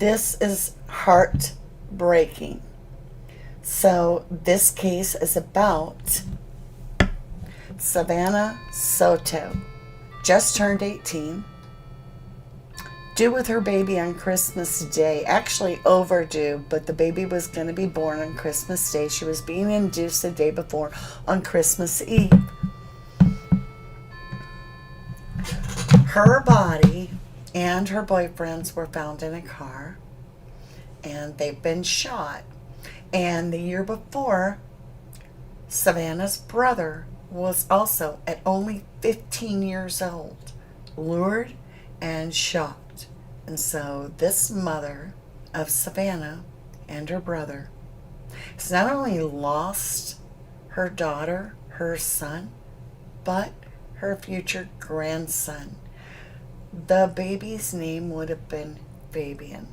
This is heartbreaking. So this case is about Savannah Soto. Just turned 18. Due with her baby on Christmas Day. Actually overdue, but the baby was going to be born on Christmas Day. She was being induced the day before on Christmas Eve. Her body and her boyfriend's were found in a car, and they've been shot. And the year before, Savannah's brother was also at only 15 years old, lured and shot. And so this mother of Savannah and her brother has not only lost her daughter, her son, but her future grandson. The baby's name would have been Fabian.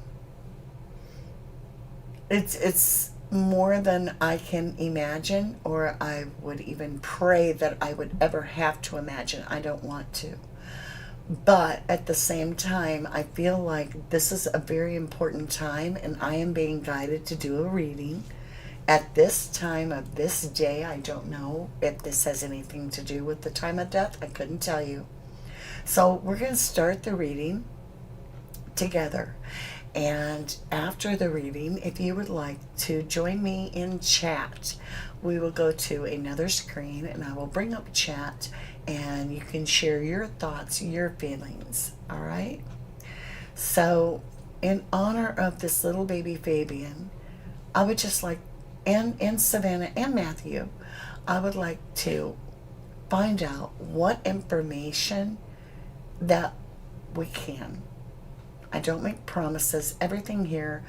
It's more than I can imagine, or I would even pray that I would ever have to imagine. I don't want to. But at the same time, I feel like this is a very important time, and I am being guided to do a reading at this time of this day. I don't know if this has anything to do with the time of death. I couldn't tell you. So we're going to start the reading together. And after the reading, if you would like to join me in chat, we will go to another screen and I will bring up chat and you can share your thoughts, your feelings. All right? So in honor of this little baby Fabian, I would just like, and Savannah and Matthew, I would like to find out what information that we can. I don't make promises. Everything here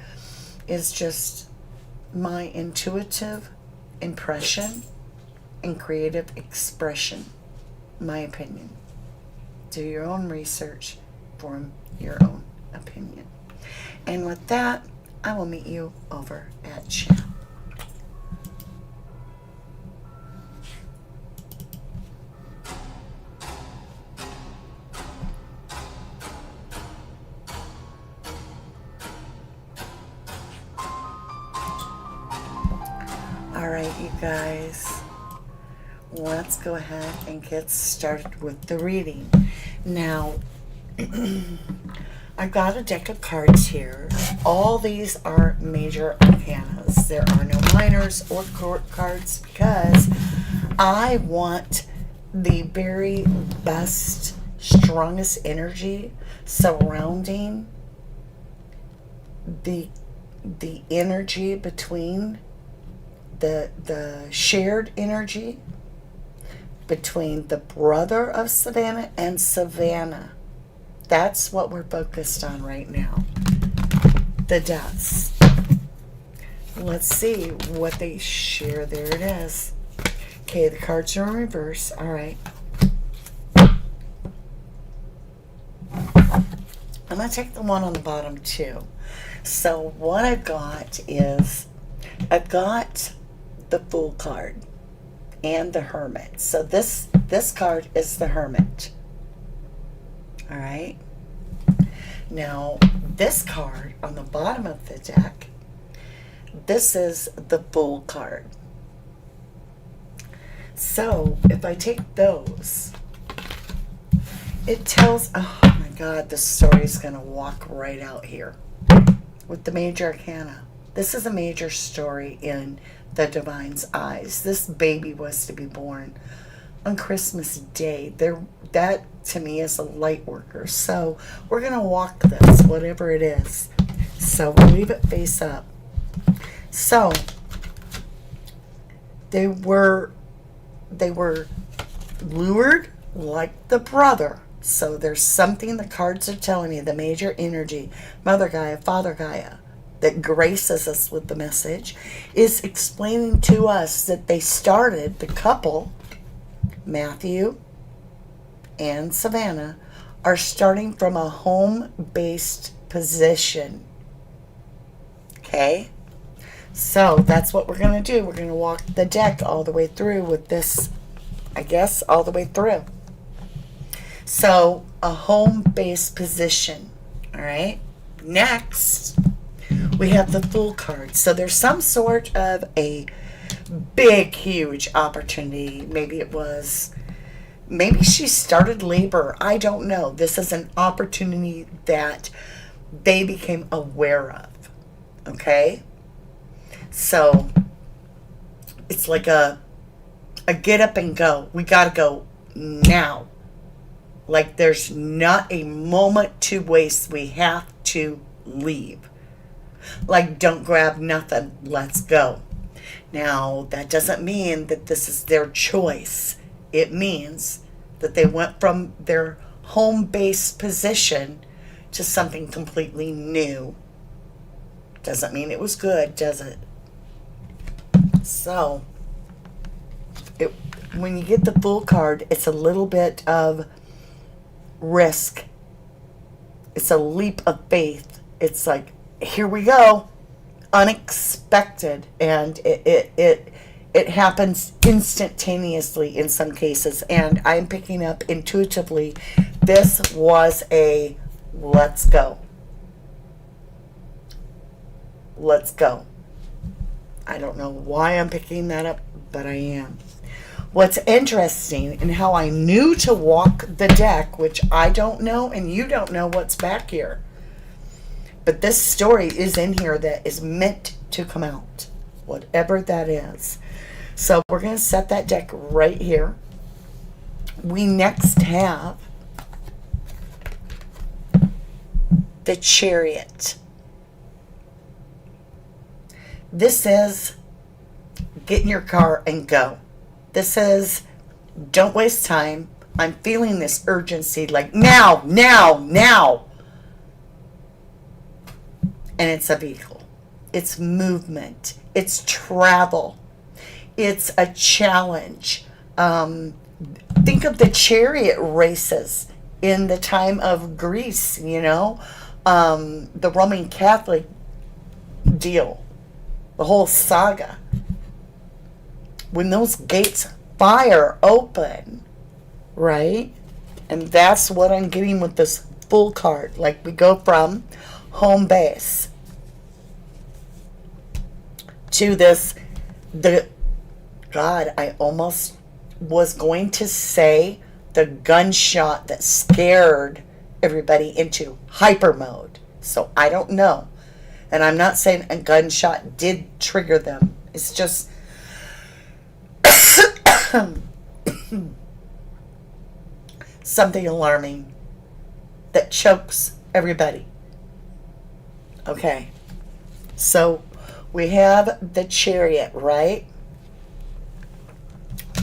is just my intuitive impression and creative expression. My opinion. Do your own research, form your own opinion. And with that, I will meet you over at chat. Alright, you guys, let's go ahead and get started with the reading. Now, I've got a deck of cards here. All these are major arcanas. There are no minors or court cards because I want the very best, strongest energy surrounding the energy between the shared energy between the brother of Savannah and Savannah. That's what we're focused on right now. The deaths. Let's see what they share. There it is. Okay, the cards are in reverse. All right. I'm going to take the one on the bottom too. So what I've got is, I've got the Fool card and the Hermit. So this card is the Hermit. All right. Now this card on the bottom of the deck, this is the Fool card. So if I take those, it tells, oh my God, the story is going to walk right out here with the major arcana. This is a major story in the divine's eyes. This baby was to be born on Christmas Day. That to me is a light worker. So we're going to walk this, whatever it is. So we'll leave it face up. So they were lured like the brother. So there's something the cards are telling me, the major energy, Mother Gaia, Father Gaia, that graces us with the message, is explaining to us that they started, the couple, Matthew and Savannah, are starting from a home-based position. Okay? So that's what we're going to do. We're going to walk the deck all the way through with this, I guess, all the way through. So, a home-based position. All right? Next, we have the Fool card. So there's some sort of a big, huge opportunity. Maybe she started labor. I don't know. This is an opportunity that they became aware of. Okay? So it's like a get up and go. We got to go now. Like there's not a moment to waste. We have to leave. Like, don't grab nothing. Let's go. Now, that doesn't mean that this is their choice. It means that they went from their home base position to something completely new. Doesn't mean it was good, does it? So, when you get the Fool card, it's a little bit of risk. It's a leap of faith. It's like, here we go. Unexpected. And it happens instantaneously in some cases. And I'm picking up intuitively, this was a let's go. Let's go. I don't know why I'm picking that up, but I am. What's interesting and how I knew to walk the deck, which I don't know and you don't know what's back here. But this story is in here that is meant to come out, whatever that is. So we're going to set that deck right here. We next have the Chariot. This is get in your car and go. This is don't waste time. I'm feeling this urgency, like now, now, now. And it's a vehicle. It's movement. It's travel. It's a challenge. Think of the chariot races in the time of Greece, the Roman Catholic deal, the whole saga. When those gates fire open, right? And that's what I'm getting with this Fool card. Like we go from home base to I almost was going to say the gunshot that scared everybody into hyper mode. So I don't know. And I'm not saying a gunshot did trigger them. It's just something alarming that chokes everybody. Okay. So we have the Chariot, right?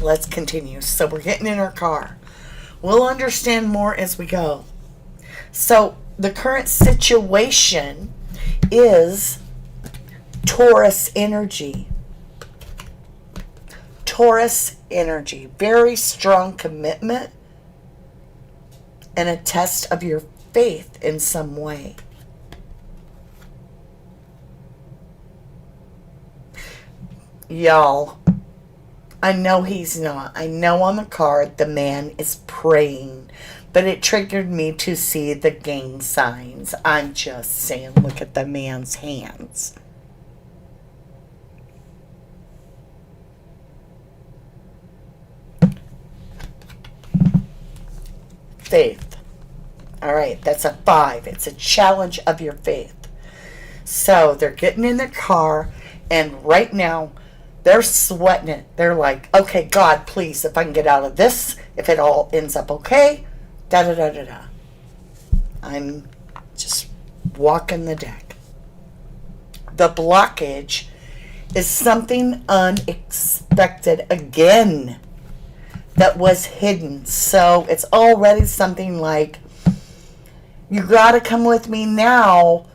Let's continue. So we're getting in our car. We'll understand more as we go. So the current situation is Taurus energy. Taurus energy. Very strong commitment and a test of your faith in some way. Y'all, I know he's not. I know on the card the man is praying, but it triggered me to see the gang signs. I'm just saying, look at the man's hands. Faith. All right, that's a 5. It's a challenge of your faith. So they're getting in their car, and right now, they're sweating it. They're like, okay, God, please, if I can get out of this, if it all ends up okay, da-da-da-da-da. I'm just walking the deck. The blockage is something unexpected again that was hidden. So it's already something like, you got to come with me now.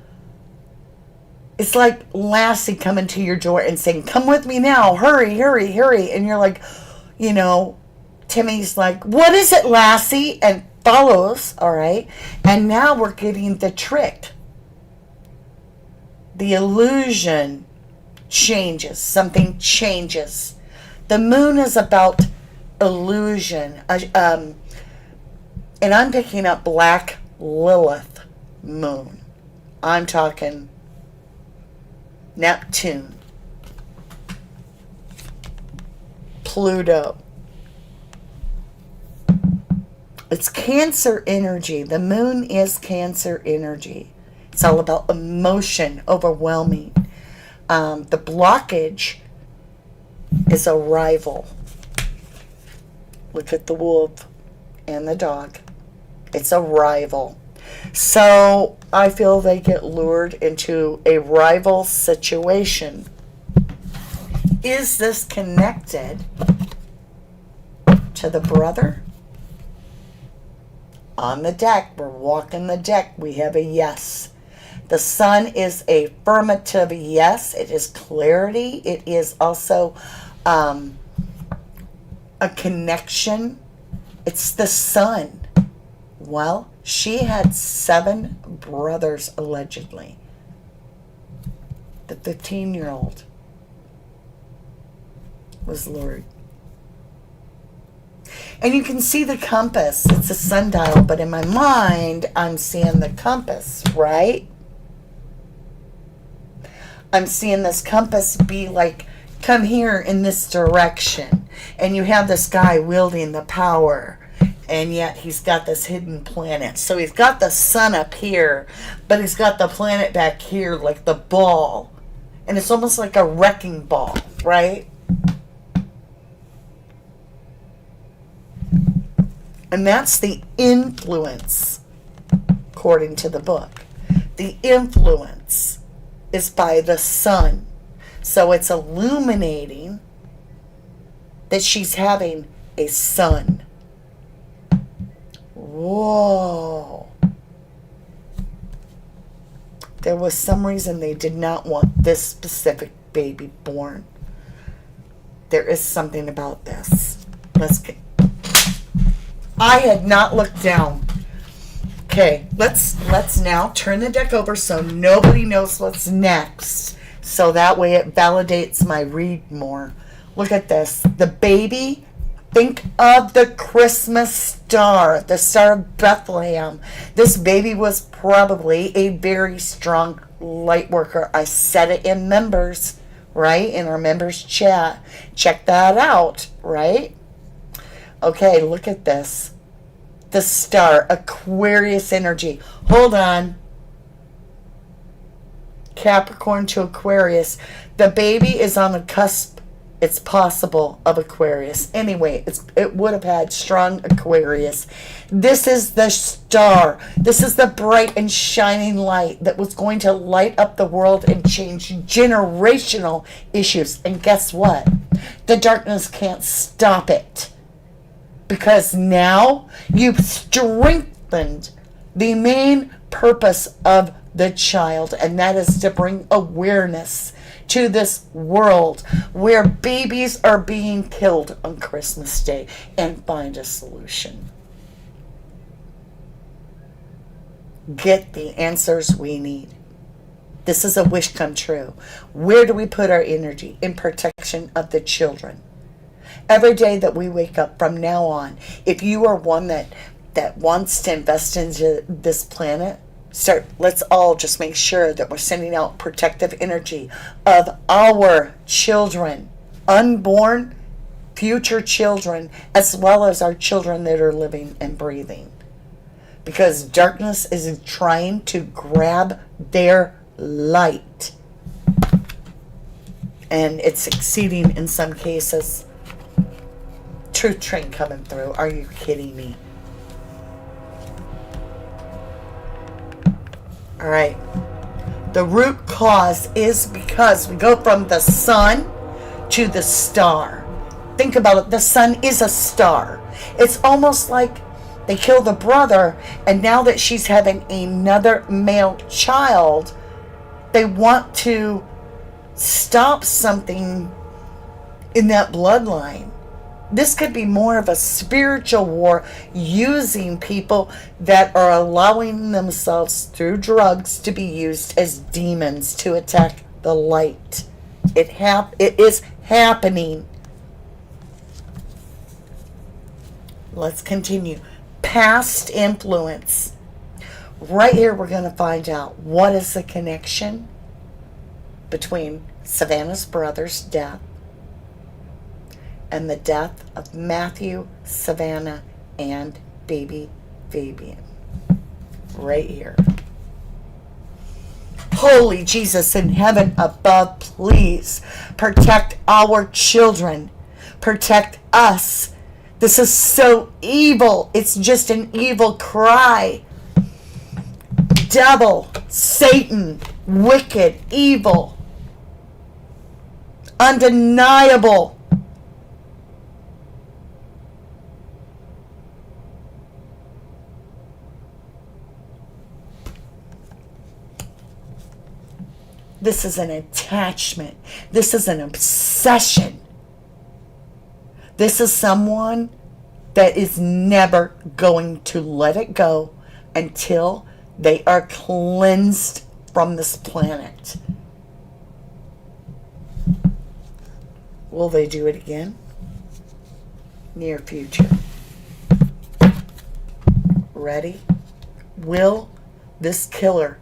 It's like Lassie coming to your door and saying, come with me now, hurry, hurry, hurry. And you're like, Timmy's like, what is it, Lassie? And follows, all right? And now we're getting the trick. The illusion changes. Something changes. The moon is about illusion. And I'm picking up Black Lilith moon. I'm talking Neptune, Pluto. It's Cancer energy. The moon is Cancer energy. It's all about emotion, overwhelming. The blockage is arrival. Look at the wolf and the dog. It's arrival. So I feel they get lured into a rival situation. Is this connected to the brother? On the deck, we're walking the deck, we have a yes. The sun is a affirmative yes. It is clarity. It is also a connection. It's the sun. Well, she had 7 brothers, allegedly. The 15-year-old was lured. And you can see the compass. It's a sundial, but in my mind, I'm seeing the compass, right? I'm seeing this compass be like, come here in this direction. And you have this guy wielding the power, and yet he's got this hidden planet. So he's got the sun up here, but he's got the planet back here like the ball. And it's almost like a wrecking ball, right? And that's the influence, according to the book. The influence is by the sun. So it's illuminating that she's having a son. Whoa. There was some reason they did not want this specific baby born. There is something about this. I had not looked down. Okay, let's now turn the deck over so nobody knows what's next. So that way it validates my read more. Look at this. The baby, think of the Christmas star, the Star of Bethlehem. This baby was probably a very strong light worker. I said it in members, right? In our members chat. Check that out, right? Okay, look at this. The star, Aquarius energy. Hold on. Capricorn to Aquarius. The baby is on the cusp, it's possible, of Aquarius. Anyway, it would have had strong Aquarius. This is the star. This is the bright and shining light that was going to light up the world and change generational issues. And guess what? The darkness can't stop it. Because now you've strengthened the main purpose of the child, and that is to bring awareness to this world where babies are being killed on Christmas Day, and find a solution. Get the answers we need. This is a wish come true. Where do we put our energy? In protection of the children. Every day that we wake up from now on, if you are one that wants to invest into this planet, let's all just make sure that we're sending out protective energy of our children, unborn, future children, as well as our children that are living and breathing. Because darkness is trying to grab their light. And it's succeeding in some cases. Truth train coming through. Are you kidding me? All right. The root cause is because we go from the sun to the star. Think about it. The sun is a star. It's almost like they kill the brother, and now that she's having another male child, they want to stop something in that bloodline. This could be more of a spiritual war using people that are allowing themselves through drugs to be used as demons to attack the light. It is happening. Let's continue. Past influence. Right here we're going to find out what is the connection between Savannah's brother's death and the death of Matthew, Savannah, and baby Fabian. Right here. Holy Jesus in heaven above, please protect our children. Protect us. This is so evil. It's just an evil cry. Devil, Satan, wicked, evil, undeniable. This is an attachment. This is an obsession. This is someone that is never going to let it go until they are cleansed from this planet. Will they do it again? Near future. Ready? Will this killer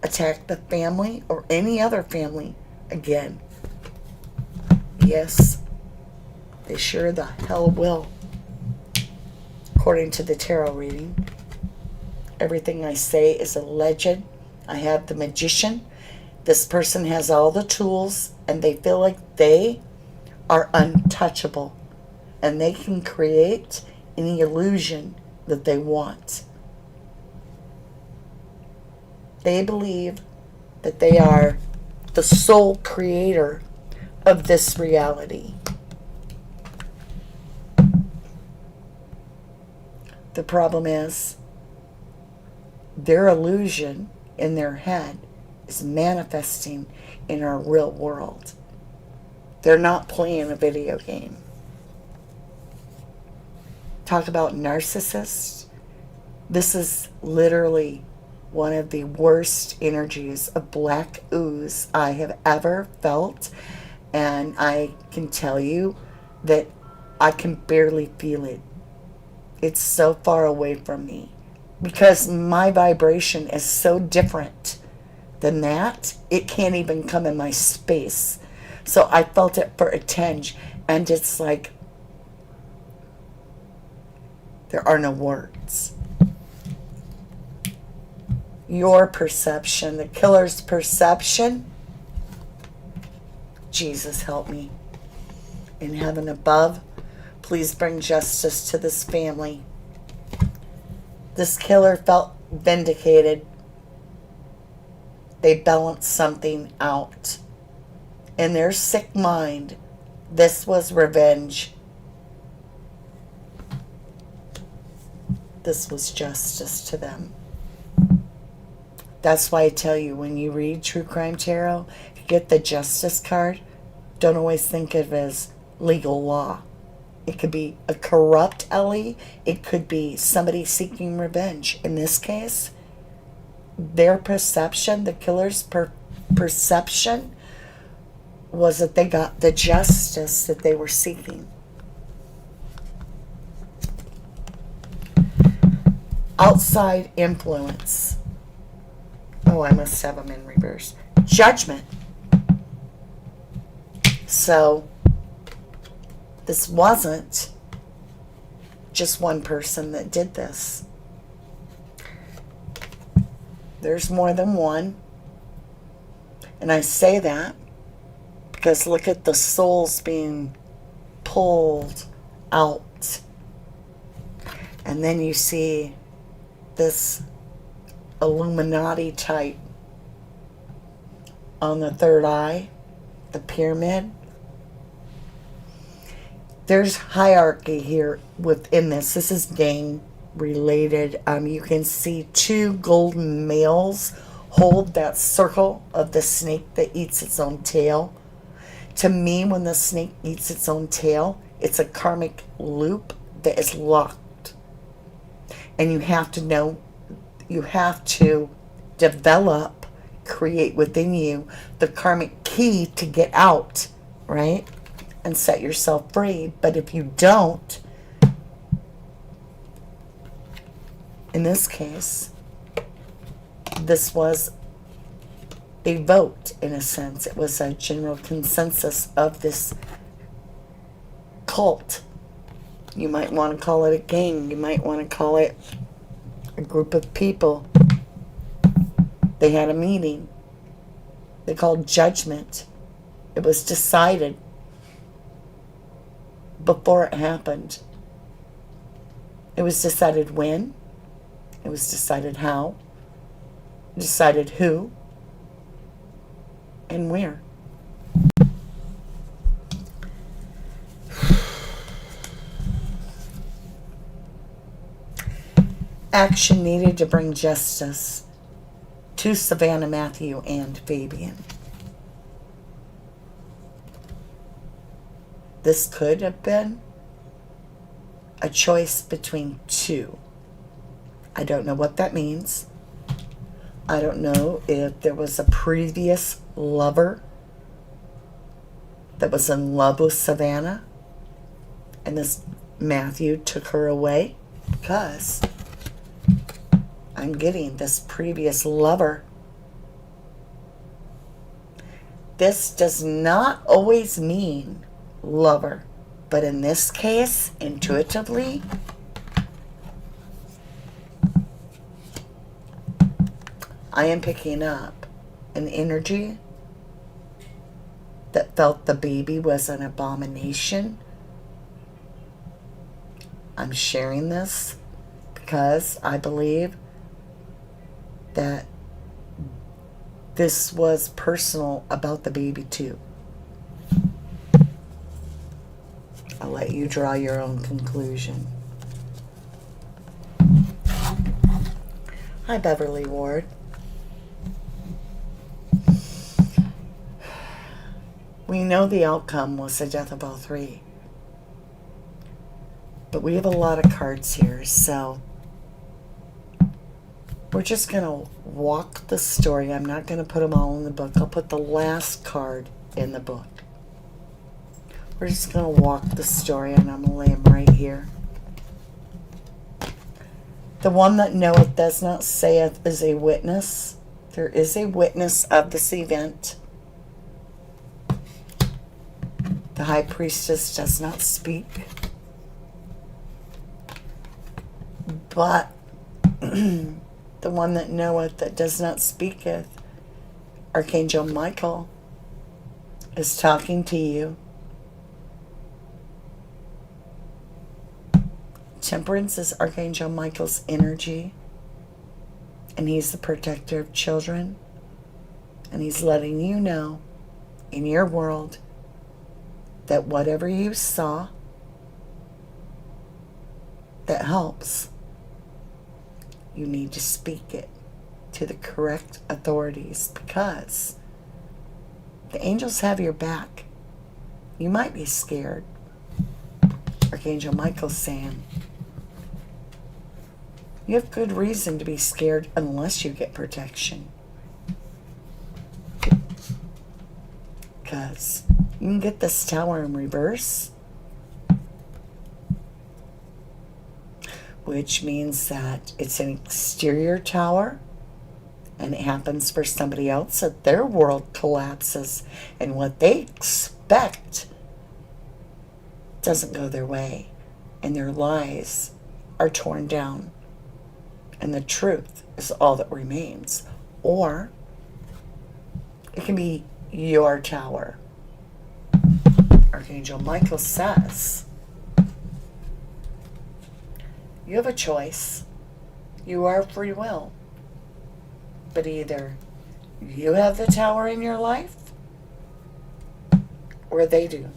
attack the family or any other family again? Yes, they sure the hell will. According to the tarot reading, everything I say is alleged. I have the magician. This person has all the tools and they feel like they are untouchable and they can create any illusion that they want. They believe that they are the sole creator of this reality. The problem is their illusion in their head is manifesting in our real world. They're not playing a video game. Talk about narcissists. This is literally one of the worst energies of black ooze I have ever felt. And I can tell you that I can barely feel it. It's so far away from me. Because my vibration is so different than that, it can't even come in my space. So I felt it for a tinge. And it's like, there are no words. Your perception, the killer's perception. Jesus, help me. In heaven above, please bring justice to this family. This killer felt vindicated. They balanced something out. In their sick mind, this was revenge. This was justice to them. That's why I tell you, when you read True Crime Tarot, you get the Justice card, don't always think of it as legal law. It could be a corrupt Ellie. It could be somebody seeking revenge. In this case, their perception, the killer's perception, was that they got the justice that they were seeking. Outside influence. Oh, I must have them in reverse. Judgment. So, this wasn't just one person that did this. There's more than one. And I say that because look at the souls being pulled out. And then you see this Illuminati type on the third eye, the pyramid. There's hierarchy here within this. This is gang related. You can see two golden males hold that circle of the snake that eats its own tail. To me, when the snake eats its own tail, it's a karmic loop that is locked. And you have to know, you have to develop, create within you the karmic key to get out, right? And set yourself free. But if you don't, in this case, this was a vote, in a sense. It was a general consensus of this cult. You might want to call it a gang. You might want to call it a group of people. They had a meeting. They called judgment. It was decided before it happened. It was decided when. It was decided how. Decided who. And where. Action needed to bring justice to Savannah, Matthew, and Fabian. This could have been a choice between two. I don't know what that means. I don't know if there was a previous lover that was in love with Savannah and this Matthew took her away, because I'm getting this previous lover. This does not always mean lover, but in this case, intuitively, I am picking up an energy that felt the baby was an abomination. I'm sharing this because I believe that this was personal about the baby too. I'll let you draw your own conclusion. Hi, Beverly Ward. We know the outcome was the death of all three. But we have a lot of cards here, so we're just going to walk the story. I'm not going to put them all in the book. I'll put the last card in the book. We're just going to walk the story, and I'm going to lay them right here. The one that knoweth does not saith is a witness. There is a witness of this event. The high priestess does not speak. But the one that knoweth that does not speaketh, Archangel Michael, is talking to you. Temperance is Archangel Michael's energy, and he's the protector of children, and he's letting you know in your world that whatever you saw that helps, you need to speak it to the correct authorities, because the angels have your back. You might be scared. Archangel Michael's saying you have good reason to be scared unless you get protection. Because you can get this tower in reverse, which means that it's an exterior tower, and it happens for somebody else that their world collapses, and what they expect doesn't go their way, and their lies are torn down, and the truth is all that remains. Or it can be your tower. Archangel Michael says you have a choice. You are free will. But either you have the tower in your life, or they do.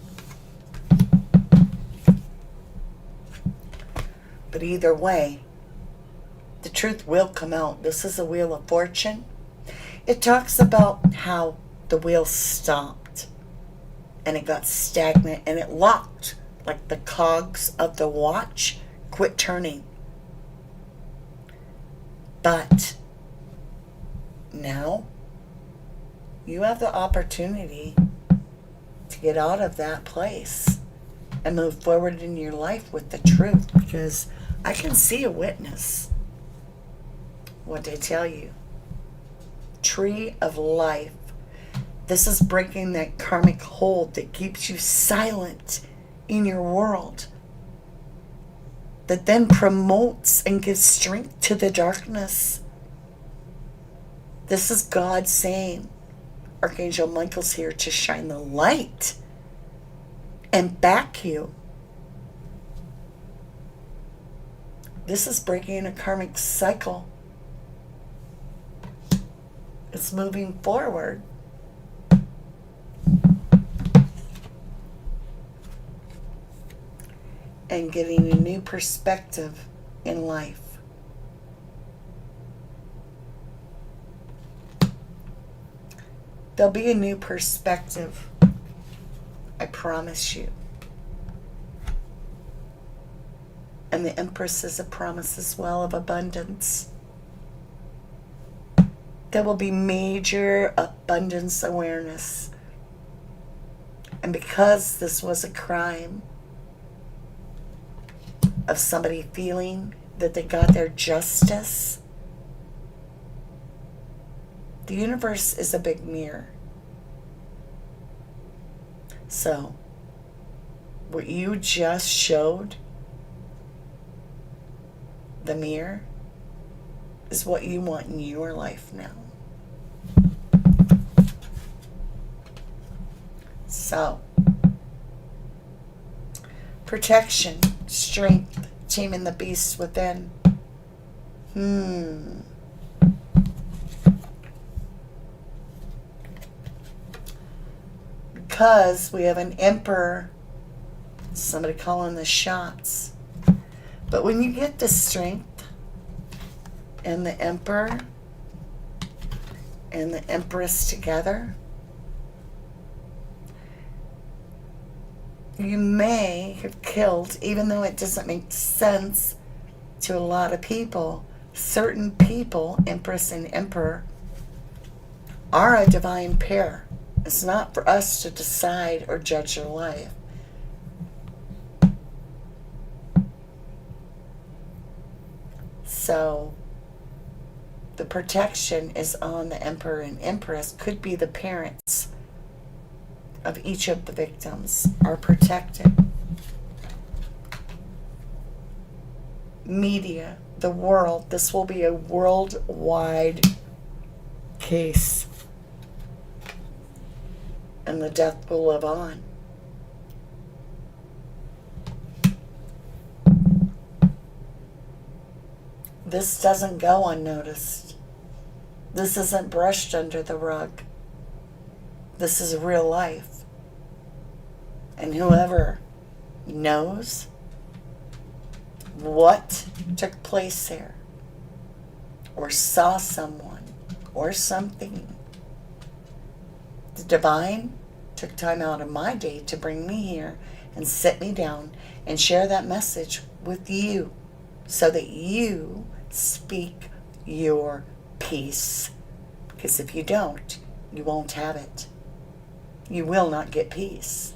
But either way, the truth will come out. This is a Wheel of Fortune. It talks about how the wheel stopped and it got stagnant and it locked, like the cogs of the watch quit turning. But now you have the opportunity to get out of that place and move forward in your life with the truth, because I can see a witness. What I tell you, tree of life This is breaking that karmic hold that keeps you silent in your world, that then promotes and gives strength to the darkness. This is God saying, Archangel Michael's here to shine the light and back you. This is breaking a karmic cycle. It's moving forward. And getting a new perspective in life. There'll be a new perspective, I promise you. And the Empress is a promise as well of abundance. There will be major abundance awareness. And because this was a crime of somebody feeling that they got their justice, the universe is a big mirror. So, what you just showed, the mirror, is what you want in your life now. So, protection, strength, taming the beast within. Because we have an emperor, somebody calling the shots. But when you get the strength and the emperor and the empress together, you may have killed, even though it doesn't make sense to a lot of people, certain people, empress and emperor, are a divine pair. It's not for us to decide or judge their life. So, the protection is on the emperor and empress. Could be the parents of each of the victims are protected. Media, the world, this will be a worldwide case. And the death will live on. This doesn't go unnoticed. This isn't brushed under the rug. This is real life. And whoever knows what took place there, or saw someone, or something, the divine took time out of my day to bring me here and sit me down and share that message with you so that you speak your peace. Because if you don't, you won't have it. You will not get peace.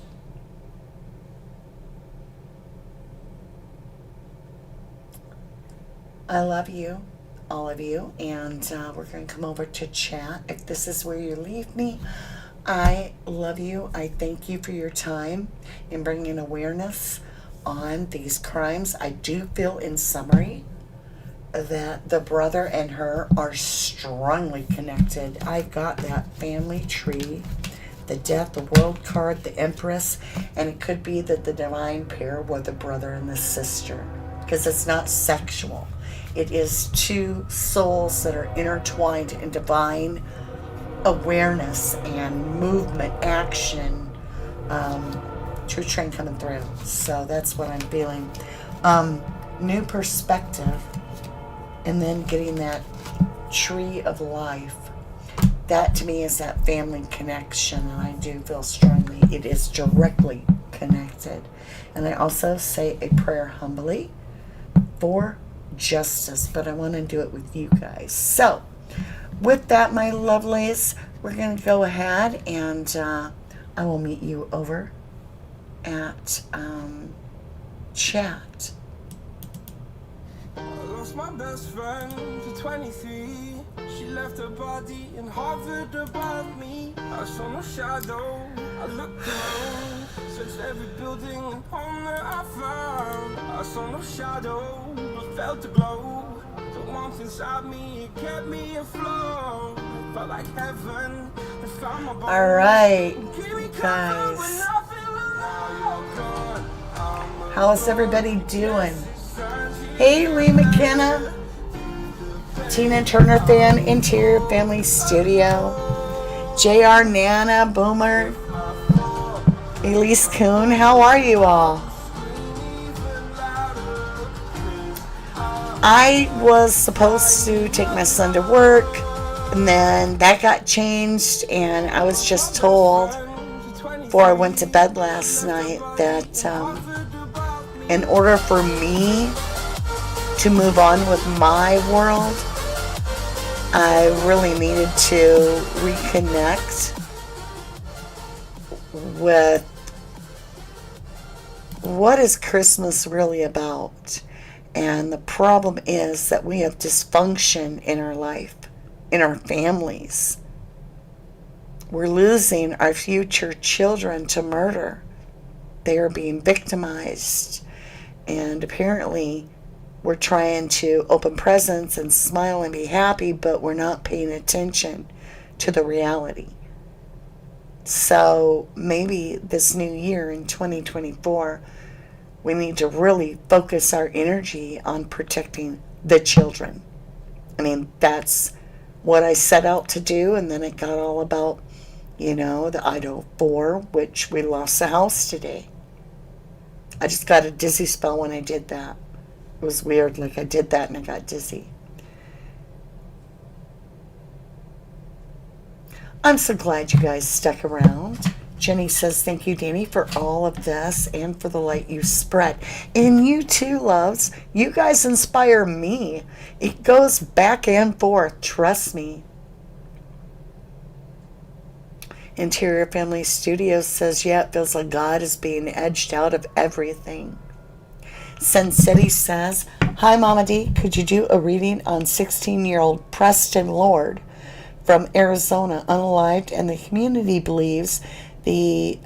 I love you, all of you, and we're going to come over to chat. If this is where you leave me, I love you. I thank you for your time in bringing awareness on these crimes. I do feel, in summary, that the brother and her are strongly connected. I got that family tree, the death, the world card, the empress, and it could be that the divine pair were the brother and the sister, because it's not sexual. It is two souls that are intertwined in divine awareness and movement, action, true train coming through. So that's what I'm feeling. New perspective, and then getting that tree of life. That to me is that family connection, and I do feel strongly it is directly connected. And I also say a prayer humbly for justice, but I want to do it with you guys. So with that, my lovelies, we're going to go ahead and I will meet you over at chat. lost my best friend to 23. She left her body and hovered above me. I saw no shadow, I looked around, searched every building and home that I found. I saw no shadow, but felt the glow. The warmth inside me, it kept me afloat. It felt like heaven, I found my bones. All right, guys. How is everybody doing? Hey, Lee McKenna, Tina Turner fan, Interior Family Studio, JR Nana, Boomer, Elise Kuhn. How are you all? I was supposed to take my son to work, and then that got changed, and I was just told before I went to bed last night that in order for me to move on with my world, I really needed to reconnect with what is Christmas really about. And the problem is that we have dysfunction in our life, in our families. We're losing our future children to murder. They are being victimized. And apparently we're trying to open presents and smile and be happy, but we're not paying attention to the reality. So maybe this new year in 2024, we need to really focus our energy on protecting the children. I mean, that's what I set out to do, and then it got all about, the Idaho 4, which we lost the house today. I just got a dizzy spell when I did that. It was weird, like I did that and I got dizzy. I'm so glad you guys stuck around. Jenny says, thank you, Danny, for all of this and for the light you spread. And you too, loves. You guys inspire me. It goes back and forth. Trust me. Interior Family Studios says, yeah, it feels like God is being edged out of everything. Sun City says, hi, Mama D. Could you do a reading on 16-year-old Preston Lord from Arizona, unalived, and the community believes the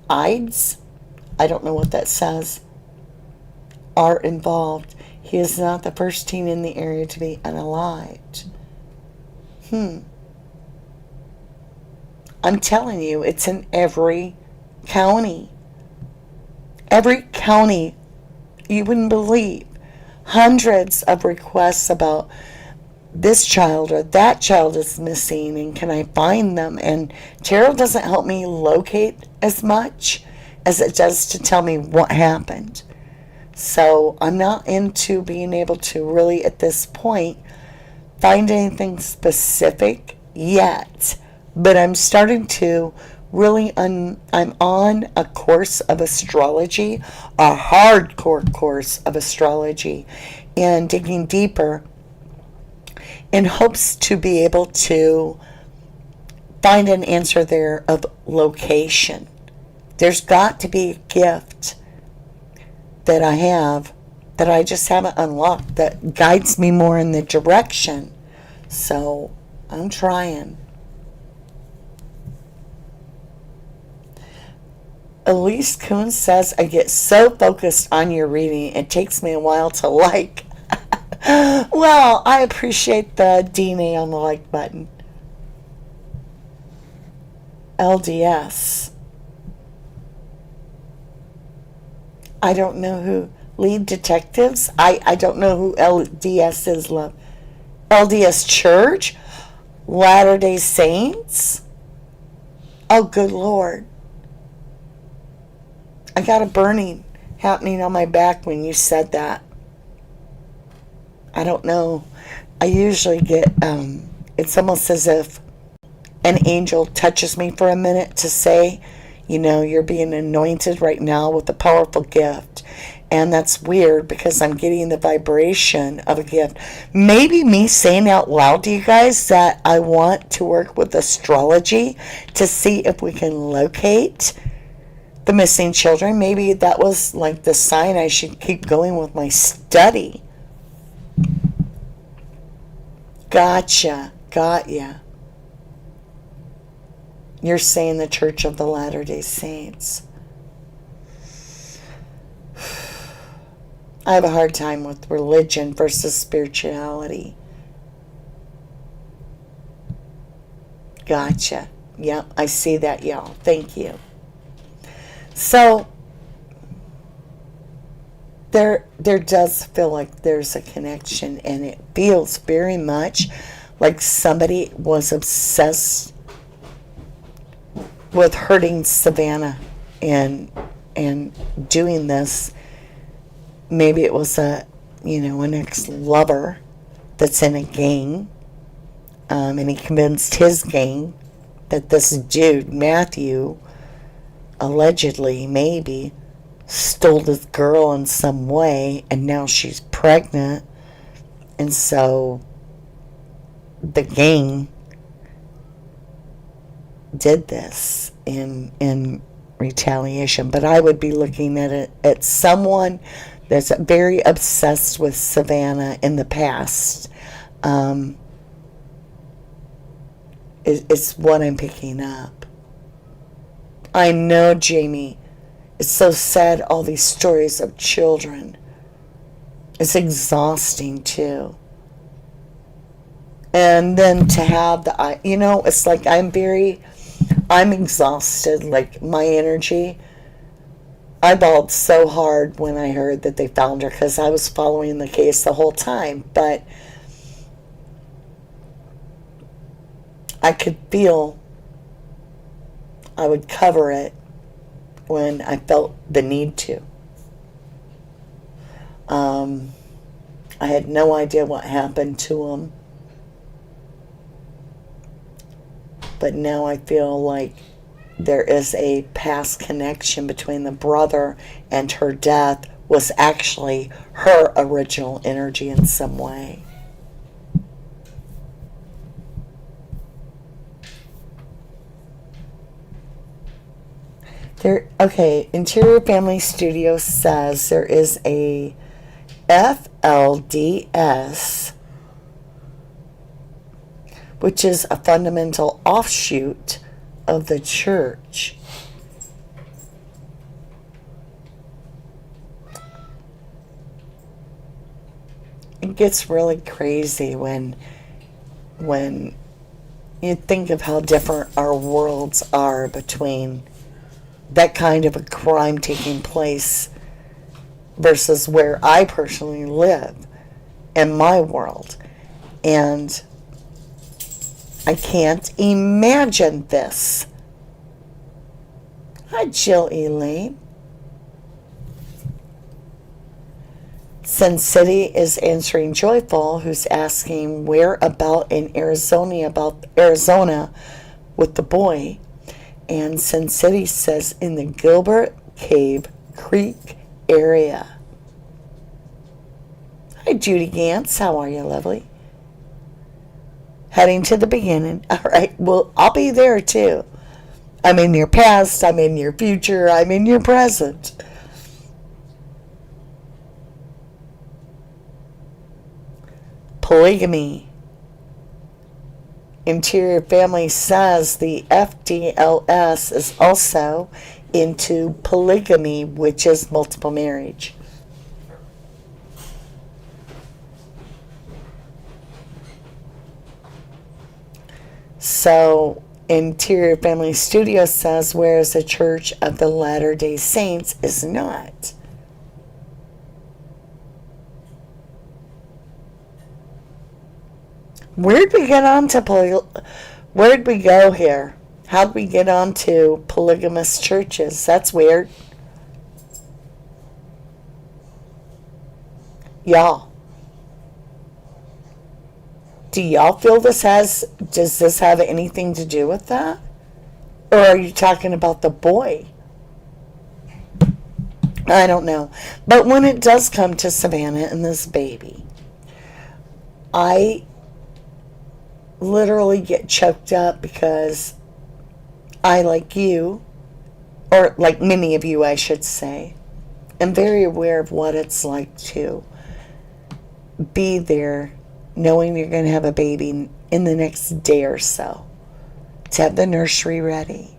IDs, I don't know what that says, are involved. He is not the first teen in the area to be unalived. I'm telling you, it's in every county. Every county, you wouldn't believe. Hundreds of requests about this child or that child is missing and can I find them? And tarot doesn't help me locate as much as it does to tell me what happened. So I'm not into being able to really at this point find anything specific yet. But I'm starting to really, I'm on a course of astrology, a hardcore course of astrology, and digging deeper in hopes to be able to find an answer there of location. There's got to be a gift that I have that I just haven't unlocked that guides me more in the direction. So I'm trying. Elise Kuhn says, I get so focused on your reading, it takes me a while to like. Well, I appreciate the DNA on the like button. LDS. I don't know who. Lead detectives? I don't know who LDS is, love. LDS Church? Latter-day Saints? Oh, good Lord. I got a burning happening on my back when you said that. I don't know. I usually get, it's almost as if an angel touches me for a minute to say, you're being anointed right now with a powerful gift. And that's weird because I'm getting the vibration of a gift. Maybe me saying out loud to you guys that I want to work with astrology to see if we can locate the missing children. Maybe that was like the sign I should keep going with my study Gotcha. Got ya. You're saying the Church of the Latter-day Saints. I have a hard time with religion versus spirituality. Gotcha. Yep, I see that, y'all. Thank you. So, there does feel like there's a connection, and it feels very much like somebody was obsessed with hurting Savannah and doing this. Maybe it was an ex-lover that's in a gang, and he convinced his gang that this dude, Matthew, allegedly, maybe, stole this girl in some way, and now she's pregnant, and so the gang did this in retaliation. But I would be looking at it at someone that's very obsessed with Savannah in the past. It's what I'm picking up. I know, Jamie, it's so sad, all these stories of children. It's exhausting, too. And then to have it's like I'm exhausted, like my energy. I bawled so hard when I heard that they found her, because I was following the case the whole time, but I could feel I would cover it when I felt the need to. I had no idea what happened to him, but now I feel like there is a past connection between the brother and her death was actually her original energy in some way. Interior Family Studio says there is a FLDS, which is a fundamental offshoot of the church. It gets really crazy when you think of how different our worlds are between that kind of a crime taking place versus where I personally live in my world. And I can't imagine this. Hi, Jill Elaine. Sin City is answering Joyful, who's asking where about in Arizona with the boy. And Sin City says in the Gilbert Cave Creek area. Hi, Judy Gantz. How are you, lovely? Heading to the beginning. All right. Well, I'll be there too. I'm in your past. I'm in your future. I'm in your present. Polygamy. Interior Family says the FDLS is also into polygamy, which is multiple marriage. So, Interior Family Studio says, whereas the Church of the Latter-day Saints is not. Where'd we get on to where'd we go here? How'd we get on to polygamous churches? That's weird. Y'all. Do y'all feel does this have anything to do with that? Or are you talking about the boy? I don't know. But when it does come to Savannah and this baby, I literally get choked up because I, like you, or like many of you, I should say, am very aware of what it's like to be there knowing you're going to have a baby in the next day or so, to have the nursery ready,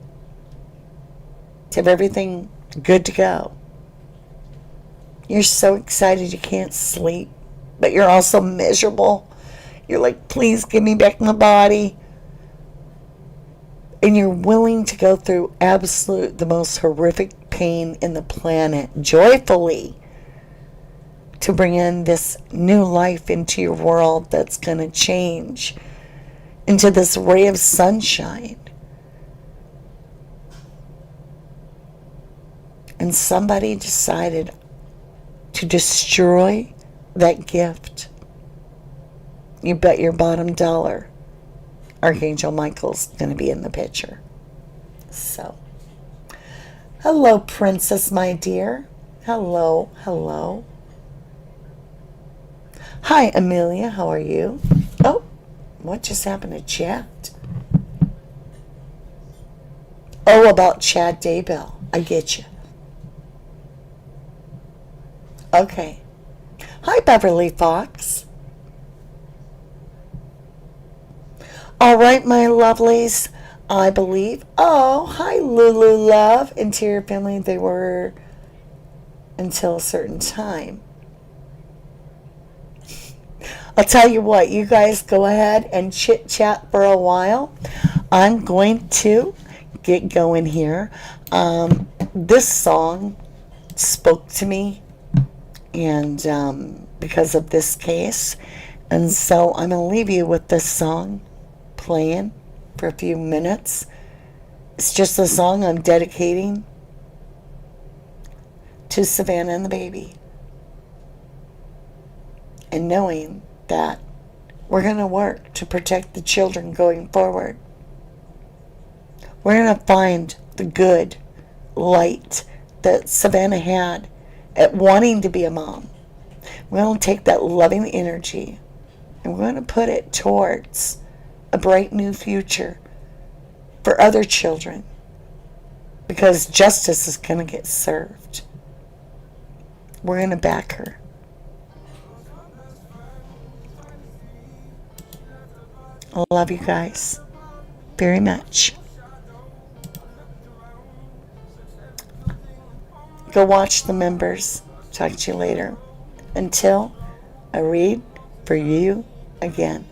to have everything good to go. You're so excited you can't sleep, but you're also miserable. You're like, please give me back my body. And you're willing to go through the most horrific pain in the planet joyfully to bring in this new life into your world that's going to change into this ray of sunshine. And somebody decided to destroy that gift. You bet your bottom dollar Archangel Michael's going to be in the picture. So, hello, Princess, my dear. Hello, hello. Hi, Amelia. How are you? Oh, what just happened to chat? Oh, about Chad Daybell. I get you. Okay. Hi, Beverly Fox. All right, my lovelies. I believe. Oh, hi, Lulu Love. Interior Family. They were until a certain time. I'll tell you what. You guys go ahead and chit chat for a while. I'm going to get going here. This song spoke to me, and because of this case, and so I'm going to leave you with this song playing for a few minutes. It's just a song I'm dedicating to Savannah and the baby, and knowing that we're going to work to protect the children going forward. We're going to find the good light that Savannah had at wanting to be a mom. We're going to take that loving energy and we're going to put it towards a bright new future for other children, because justice is going to get served. We're going to back her. I love you guys very much. Go watch the members. Talk to you later. Until I read for you again.